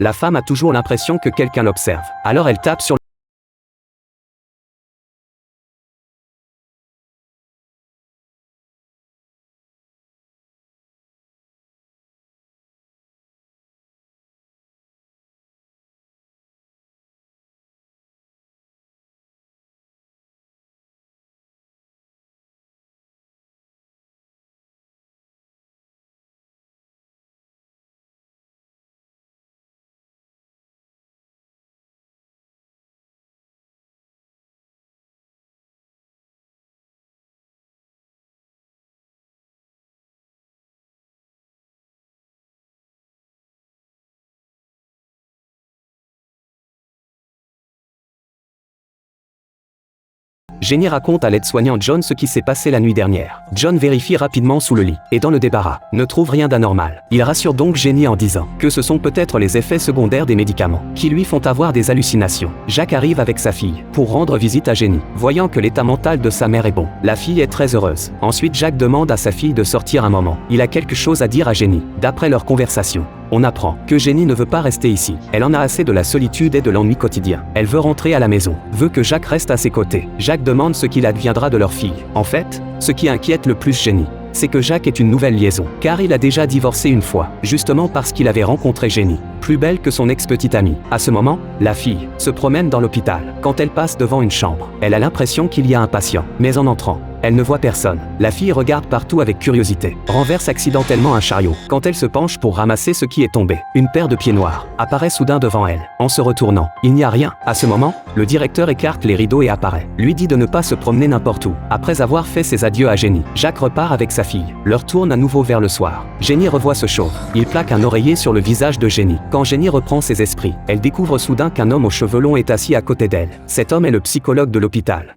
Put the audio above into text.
La femme a toujours l'impression que quelqu'un l'observe. Alors elle tape sur Jenny raconte à l'aide-soignant John ce qui s'est passé la nuit dernière. John vérifie rapidement sous le lit et dans le débarras, ne trouve rien d'anormal. Il rassure donc Jenny en disant que ce sont peut-être les effets secondaires des médicaments qui lui font avoir des hallucinations. Jack arrive avec sa fille pour rendre visite à Jenny. Voyant que l'état mental de sa mère est bon, la fille est très heureuse. Ensuite, Jack demande à sa fille de sortir un moment. Il a quelque chose à dire à Jenny. D'après leur conversation, on apprend que Jenny ne veut pas rester ici. Elle en a assez de la solitude et de l'ennui quotidien. Elle veut rentrer à la maison, veut que Jack reste à ses côtés. Jack demande ce qu'il adviendra de leur fille. En fait, ce qui inquiète le plus Jenny, c'est que Jack est une nouvelle liaison, car il a déjà divorcé une fois, justement parce qu'il avait rencontré Jenny, plus belle que son ex-petite amie. À ce moment, la fille se promène dans l'hôpital. Quand elle passe devant une chambre, elle a l'impression qu'il y a un patient, mais en entrant, elle ne voit personne. La fille regarde partout avec curiosité, renverse accidentellement un chariot. Quand elle se penche pour ramasser ce qui est tombé, une paire de pieds noirs apparaît soudain devant elle. En se retournant, il n'y a rien. À ce moment, le directeur écarte les rideaux et apparaît. Lui dit de ne pas se promener n'importe où. Après avoir fait ses adieux à Jenny, Jack repart avec sa fille. Leur tourne à nouveau vers le soir. Jenny revoit ce chauve. Il plaque un oreiller sur le visage de Jenny. Quand Jenny reprend ses esprits, elle découvre soudain qu'un homme aux cheveux longs est assis à côté d'elle. Cet homme est le psychologue de l'hôpital.